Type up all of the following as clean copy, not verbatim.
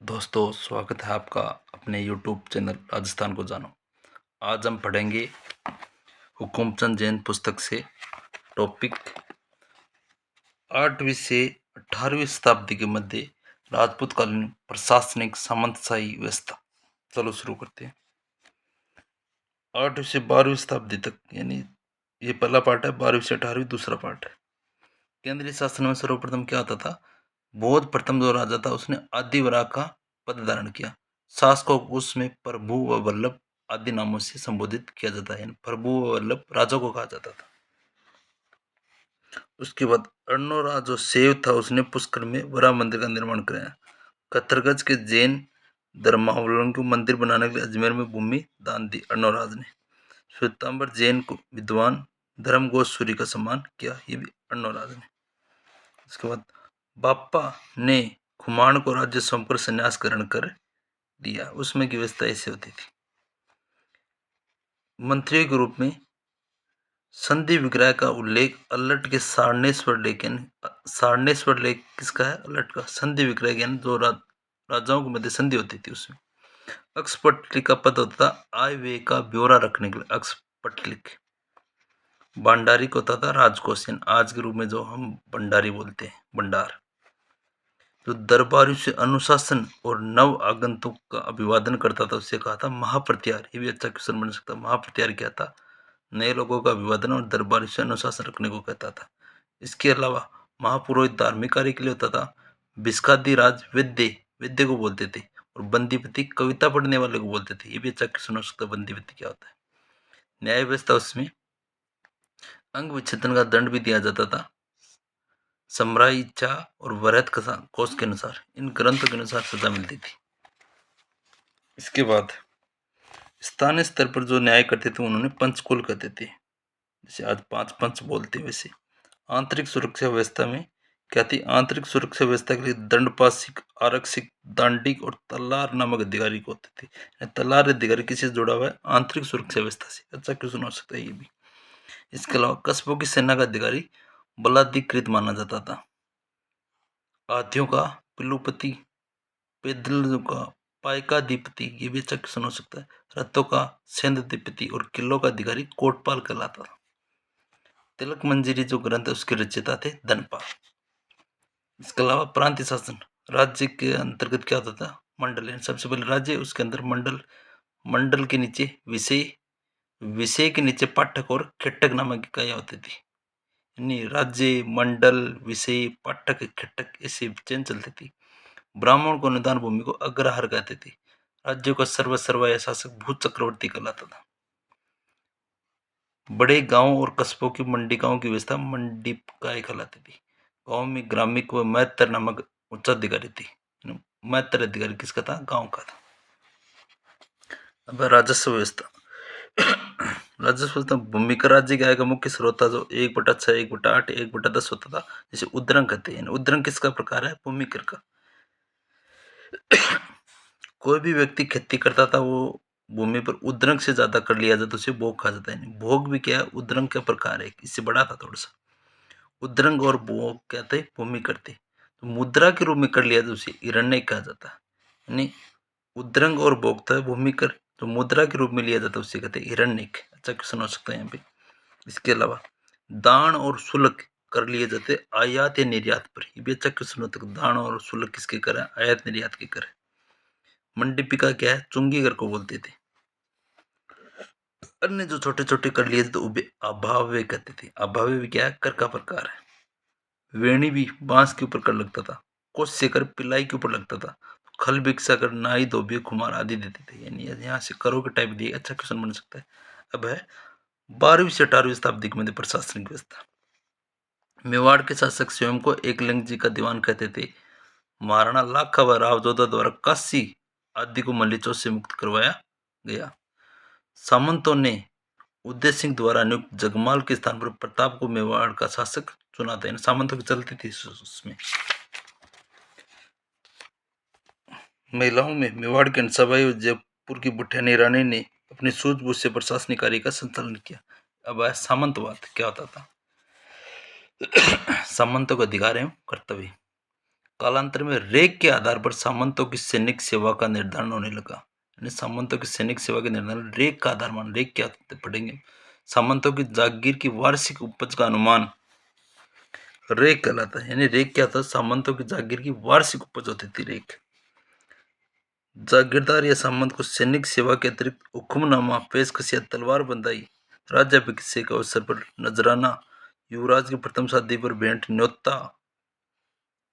दोस्तों, स्वागत है आपका अपने यूट्यूब चैनल राजस्थान को जानो। आज हम पढ़ेंगे हुकुमचंद जैन पुस्तक से टॉपिक 8वीं से 18वीं शताब्दी के मध्य राजपूतकालीन प्रशासनिक सामंतशाही व्यवस्था। चलो शुरू करते हैं। 8वीं से 12वीं शताब्दी तक, यानी ये पहला पार्ट है, 12वीं से 18वीं दूसरा पार्ट है। केंद्रीय शासन में सर्वप्रथम क्या होता था? बौद्ध प्रथम जो राजा था उसने आदिवरा का पद धारण किया। शासकों को उसमें प्रभु व वल्लभ आदि नामों से संबोधित किया जाता है, प्रभु व वल्लभ राजा को कहा जाता था। उसके बाद अर्णोरा जो सेव था उसने पुष्कर में वरा मंदिर का निर्माण कराया। कत्थरगज के जैन धर्मावलंबी को मंदिर बनाने के लिए अजमेर में भूमि दान दी अर्णोराज ने। श्वेतांबर जैन को विद्वान धर्म गोस्वामी का सम्मान किया, ये भी अर्णोराज ने। उसके बाद बापा ने खुमान को राज्य सौंपकर संन्यास ग्रहण कर दिया। उसमें की व्यवस्था ऐसी होती थी। मंत्रियों के रूप में संधि विग्रह का उल्लेख अल्लट के सारनेश्वर लेख, सारनेश्वर लेख किसका है? अल्लट का। संधि विग्रह यानी जो राजाओं के मध्य संधि होती थी उसमें अक्षपटलिक का पद होता था आय व्यय का ब्यौरा रखने के लिए, अक्षपटलिक। भंडारी को होता था राजकोष, आज के रूप में जो हम भंडारी बोलते हैं, भंडार। जो दरबारियों से अनुशासन और नव आगंतुक का अभिवादन करता था उसे कहा था महाप्रत्यार। ये भी अच्छा क्वेश्चन बन सकता है। महाप्रत्यार क्या था? नए लोगों का अभिवादन और दरबारियों से अनुशासन रखने को कहता था। इसके अलावा महापुरोहित धार्मिक कार्य के लिए होता था। बिस्कादी राज विद्य, विद्य को बोलते थे, और बंदीपति कविता पढ़ने वाले को बोलते थे। ये भी अच्छा क्वेश्चन हो सकता है, बंदीपति क्या होता है। न्याय व्यवस्था, उसमें अंग विच्छेदन का दंड भी दिया जाता था समराइचा और वरहत कोश के अनुसार। इन ग्रंथों के अनुसार सजा मिलती थी। इसके बाद स्थानीय स्तर पर जो न्याय करते थे उन्होंने पंचकुल कहते थे, जैसे आज 5 पंच बोलते हैं वैसे। आंतरिक सुरक्षा व्यवस्था में क्या थी? आंतरिक सुरक्षा व्यवस्था के लिए दंडपाशिक, आरक्षिक, दांडिक और तलार नामक अधिकारी को होते थे। तलार अधिकारी किसी से जुड़ा हुआ है? आंतरिक सुरक्षा व्यवस्था से। अच्छा क्वेश्चन हो सकता है ये भी। इसके अलावा कस्बों की सेना का अधिकारी बलाधिकृत माना जाता था। हाथियों का पिलुपति, पैदलों का पायकाधिपति, ये भी अच्छा क्वेश्चन हो सकता है। रथों का सेनाधिपति और किलों का अधिकारी कोटपाल कहलाता था। तिलक मंजरी जो ग्रंथ है उसके रचयिता थे धनपाल। इसके अलावा प्रांतीय शासन, राज्य के अंतर्गत क्या होता था? मंडल। सबसे पहले राज्य, उसके अंदर मंडल, मंडल के नीचे विषय, विषय के नीचे पाठक और खट्टक नामक इकाइयां होती थी। यानी राज्य, मंडल, विषय, पाठक, खट्टक, ऐसे चेन चलती थी। ब्राह्मण को अनुदान भूमि को अग्रहार कहते थे। राज्यों का सर्वसर्वा शासक भूत चक्रवर्ती कहलाता था। बड़े गांव और कस्बों की मंडिकाओं की व्यवस्था मंडिकाएं कहलाती थी। गांव में ग्रामिक व मैत्र नामक उच्चाधिकारी थी। मैत्र अधिकारी किसका था? गांव का था। अब राजस्व व्यवस्था। राजस्व व्यवस्था भूमि का राज्य का मुख्य स्रोत था जो 1/6, 1/8, 1/10 होता था, जिसे उद्रंग कहते हैं। उद्रंग किसका प्रकार है? भूमि कर का। कोई भी व्यक्ति खेती करता था, वो भूमि पर उद्रंग से ज्यादा कर लिया जाता तो उसे भोग कहा जाता है। भोग भी क्या है? उद्रंग का प्रकार है, इससे बड़ा था थोड़ा सा। उद्रंग और भोग क्या थे? भूमि करते। तो मुद्रा के रूप में कर लिया तो उसे हिरण्य कहा जाता है। यानी उद्रंग और भोग था भूमि कर, तो मुद्रा के रूप में लिया जाता उसे कहते हिरण्यक। अच्छा क्वेश्चन हो सकता है यहाँ पे। इसके अलावा दान और शुल्क कर लिए जाते आयात या निर्यात पर। ये भी अच्छा क्वेश्चन होता है। दान और शुल्क किसके कर है? आयात निर्यात के कर है। मंडिपिका क्या है? चुंगी कर को बोलते थे। अन्य जो छोटे छोटे कर लिए थे तो अभाव्य कहते थे। अभाव्य भी क्या है? कर का प्रकार है। वेणी भी बांस के ऊपर कर लगता था। कोस्य कर पिलाई के ऊपर लगता था। खल भिक्षा कर नाई धोबी कुमार आदि देते थे। यानी यहाँ से करों के टाइप दिए। अच्छा क्वेश्चन बन सकता है। अब है 12वीं से 18वीं शताब्दी के मध्य प्रशासनिक व्यवस्था। मेवाड़ के शासक स्वयं को एकलिंग जी का दीवान कहते थे। महाराणा लाखा व राव जोधा द्वारा काशी आदि को मल्लिचों से मुक्त करवाया गया। सामंतों ने उदय सिंह द्वारा नियुक्त जगमाल के स्थान पर प्रताप को मेवाड़ का शासक चुना था। सामंतों की चलती थी उसमें। महिलाओं में मेवाड़ के अंसाबाई और जयपुर की बुठियानी रानी ने अपनी सूझबूझ से प्रशासनिक कार्य का संचालन किया। अब आया सामंतवाद। क्या होता था? सामंतों का अधिकार एवं कर्तव्य। कालांतर में रैंक के आधार पर सामंतों की सैनिक सेवा का निर्धारण होने लगा। यानी सामंतों की सैनिक सेवा के निर्धारण रैंक का आधार मान, रैंक क्या होते पढ़ेंगे। सामंतों की जागीर की वार्षिक उपज का अनुमान रैंक कहलाता है। यानी रैंक क्या था, सामंतों की जागीर की वार्षिक उपज होती थी रैंक। जागीरदार या सामंत को सैनिक सेवा के अतिरिक्त हुक्मनामा, पेशकश या तलवार बंदाई, राज्याभिषेक के अवसर पर नजराना, युवराज की प्रथम शादी पर भेंट, न्योता,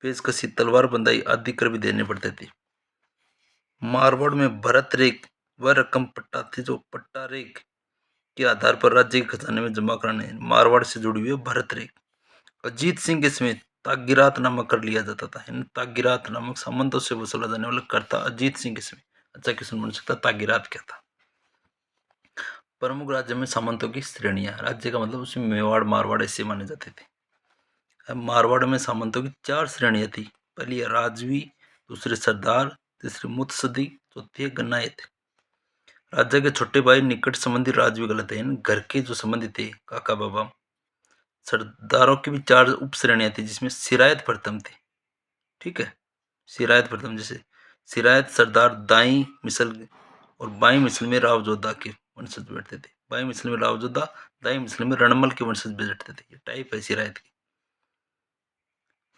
पेशकशी, तलवार बंदाई आदि कर भी देने पड़ते थे। मारवाड़ में भरत रेख वह रकम पट्टा थी जो पट्टा रेख के आधार पर राज्य के खजाने में जमा कराने मारवाड़ से जुड़ी हुई भरत रेख। अजीत सिंह के समय तागिरात नामक कर लिया जाता था। तागिरात नामक सामंतों से वसूला जाने वाला कर था अजीत सिंह के समय। अच्छा क्वेश्चन बन सकता, तागिरात क्या था। प्रमुख राज्य में सामंतों की श्रेणियां, राज्य का मतलब उसमें मेवाड़ मारवाड़ ऐसे माने जाते थे। मारवाड़ में सामंतों की 4 श्रेणियां थी। पहली है राजवी, दूसरी सरदार, तीसरी मुत्सदी, चौथी है गन्नायत। राजा के छोटे भाई निकट संबंधी राजवी कहलाते हैं। घर के जो संबंधी थे, काका बाबा। सरदारों की भी 4 उप श्रेणियां थी जिसमें सिरायत प्रथम थे। ठीक है, सिरायत प्रथम, जैसे सिरायत सरदार दाई मिसल और बाई मिसल में राव जोधा के वंशज बैठते थे। बाई मिसल में राव जोधा, दाई मिसल में रणमल के वंशज बैठते थे। ये टाइप है सिरायत की।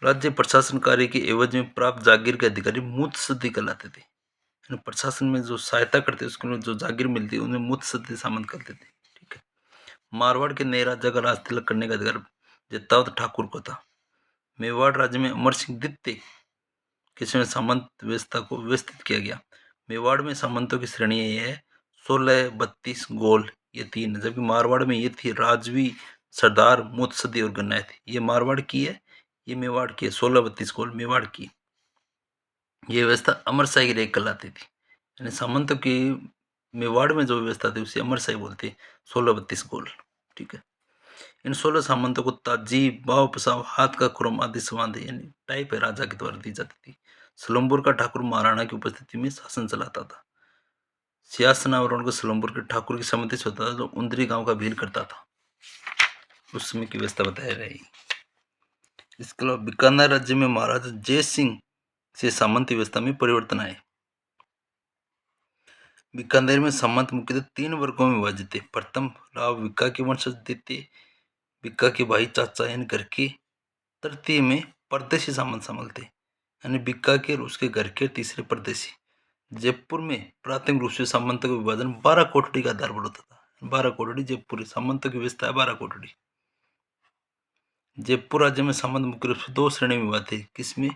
राज्य प्रशासन कार्य के एवज में प्राप्त जागीर के अधिकारी मुत्सद्दी कहलाते थे। प्रशासन में जो सहायता करते उसके जो जागीर मिलती उनमें मुत्सद्दी शामिल करते थे। ठीक है। मारवाड़ के नए राजा का राज तिलक करने का अधिकार जत्तावत ठाकुर को था। मेवाड़ राज्य में अमर सिंह द्वितीय के समय सामंत व्यवस्था को व्यवस्थित किया गया। मेवाड़ में सामंतों की श्रेणी ये है 16, 32, गोल, ये 3। जबकि मारवाड़ में ये थी राजवी, सरदार, मुत्सदी और गन्नायत। ये मारवाड़ की है, ये मेवाड़ की है। 16, 32 गोल मेवाड़ की। ये व्यवस्था अमरशाही रेख कहलाती थी। यानी सामंतों की मेवाड़ में जो व्यवस्था थी उसे अमरशाही बोलते। 16, 32 गोल। ठीक है। इन 16 सामंतों को ताजीब, बाव पसाव, हाथ का खुरम आदि संवाद यानी टाइप है राजा के द्वारा दी जाती थी। सलम्बुर का ठाकुर महाराणा की उपस्थिति में शासन चलाता था। सियासनावरण को सलम्बुर के ठाकुर की सम्मति से होता था, जो उंदरी गांव का भील करता था। उस समय की व्यवस्था बताई रही। इसके अलावा बीकानेर राज्य में महाराजा जय सिंह से सामंत व्यवस्था में परिवर्तन आए। बीकानेर में सामंत मुख्यतः 3 वर्गों में विभाजित थे। प्रथम राव विक्का के वंशज द्वितीय विक्का के भाई चाचा यानी घर के, तृतीय में परदेशी सामंत शामिल थे यानी बिक्का के और उसके घर के, तीसरे परदेशी। जयपुर में प्राथमिक रूप से सामंतों का विभाजन 12 कोठड़ी का आधार पर होता था। 12 कोठड़ी जयपुर सामंतों की व्यवस्था है। 12 कोठड़ी। जयपुर राज्य में सामंत मुख्य रूप से 2 श्रेणी में विभाजित थे। किसमें,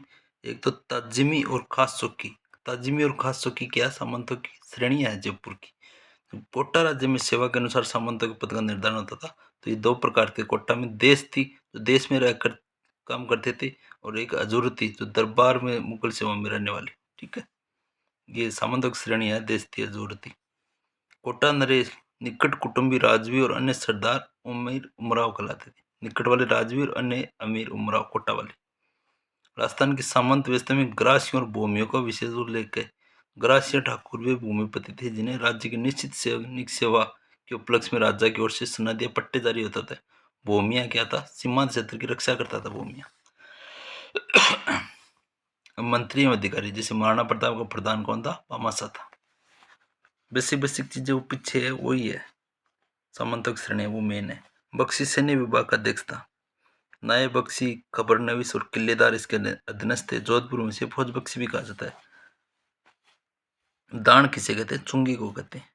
एक तो ताजिमी और खास चौकी। ताजिमी और खास चौकी क्या सामंतों की श्रेणियां है जयपुर की। कोटा राज्य में सेवा के अनुसार सामंतों के पद का निर्धारण होता था। तो ये 2 प्रकार के कोटा में देश थी, जो देश में रहकर काम करते थे, और एक अजूर थी जो दरबार में मुगल सेवा में रहने वाली। ठीक है, ये सामंतों की श्रेणी है, देश थी, अजूर थी। कोटा नरेश निकट कुटुंबी राजवी और अन्य सरदार अमीर उमराव कहलाते थे। निकट वाले राजवी और अन्य अमीर उमराव कोटा वाले। राजस्थान की सामंत व्यवस्था में ग्रासियों और भूमियों का विशेष उल्लेख है। ग्रासीय ठाकुर वे भूमिपति थे जिन्हें राज्य की निश्चित सैनिक सेवा के उपलक्ष्य में राजा की ओर से सनद या पट्टे जारी होता था। भूमिया क्या था, सीमांत क्षेत्र की रक्षा करता था भूमिया। मंत्री एवं अधिकारी, जैसे महाराणा प्रताप का प्रधान कौन था, पामाशा था। बेसिक बेसिक चीजें वो पीछे है वही है। सामंतक श्रेणी वो मेन है। बख्शी सैन्य विभाग का अध्यक्ष था। नाय बख्शी, खबरनवीस और किलेदार इसके अधीनस्थ थे। जोधपुर में से फौज बख्शी भी कहा जाता है। दान किसे कहते हैं, चुंगी को कहते हैं।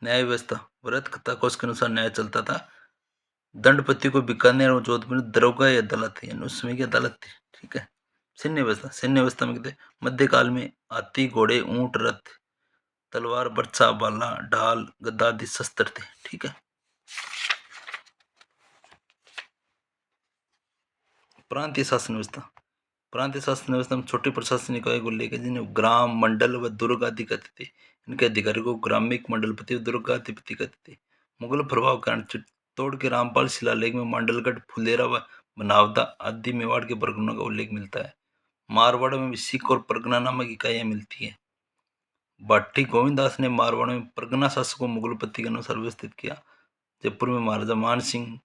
न्याय व्यवस्था, व्रत कथा कोष के अनुसार न्याय चलता था। दंडपति को बीकानेर और जोधपुर में दरोगा या अदालत थी, उस समय की अदालत थी। ठीक है। सैन्य व्यवस्था, सैन्य व्यवस्था में कहते मध्यकाल में हाथी, घोड़े, ऊंट, रथ, तलवार, बर्छा, भाला, ढाल, गदा आदि शस्त्र थे। ठीक है। प्रांतीय शासन व्यवस्था, प्रांतीय शासन व्यवस्था में छोटे प्रशासनिक इकाई को लेकर जिन्हें ग्राम, मंडल व दुर्ग आदि कहते थे। इनके अधिकारी को ग्रामिक, मंडलपति और दुर्गाधिपति कहते थे। मुगल प्रभाव के कारण चित्तौड़ के रामपाल शिलालेख में मांडलगढ़, फुलेरा व बनावदा आदि मेवाड़ के परगनों का उल्लेख मिलता है। मारवाड़ में भी सिख और परगना नामक इकाइयां मिलती है। भट्टी गोविंदास ने मारवाड़ में परगना शासकों मुगलपति के अनुसार व्यवस्थित किया। जयपुर में महाराजा मान सिंह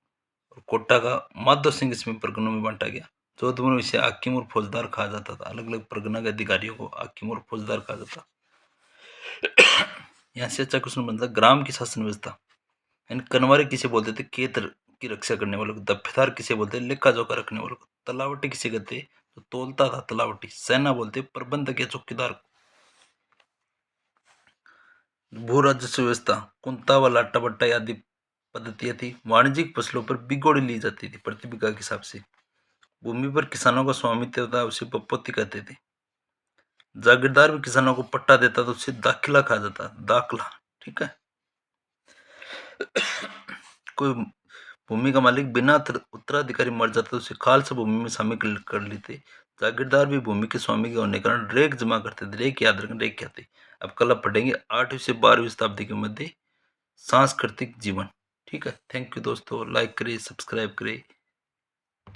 और कोटा का माधव सिंह इसमें परगनों में बांटा गया। जोधपुर में इसे हाकिम और फौजदार कहा जाता था। अलग अलग परगना के अधिकारियों को हाकिम और फौजदार कहा जाता। यहाँ से अच्छा क्वेश्चन बनता ग्राम की शासन व्यवस्था। यानी कनवारी किसे बोलते थे? खेत की रक्षा करने वालों को। दफ्फेदार किसे बोलते? लेखा जोखा रखने वालों को। तलावटी किसे कहते? तो तोलता था तलावटी। सेना बोलते प्रबंधक या चौकीदार को। भू राजस्व व्यवस्था। कुंता व लाटा बट्टा आदि पद्धतियां थी। वाणिज्यिक फसलों पर बिगोड़ी ली जाती थी प्रति बीघा के हिसाब से। भूमि पर किसानों का स्वामित्व था, उसे बपोती कहते थे। जागीरदार भी किसानों को पट्टा देता तो उसे दाखिला कहा जाता। दाखला, ठीक है। कोई भूमि का मालिक बिना उत्तराधिकारी मर जाता तो उसे खालसा भूमि में शामिल कर लेते। जागीरदार भी भूमि के स्वामी के होने के कारण रेक जमा करते थे। रेक याद रखना, रेक क्या थी? अब कल आप पढ़ेंगे 8वीं से 12वीं शताब्दी के मध्य सांस्कृतिक जीवन। ठीक है, थैंक यू दोस्तों, लाइक करिए, सब्सक्राइब करिए।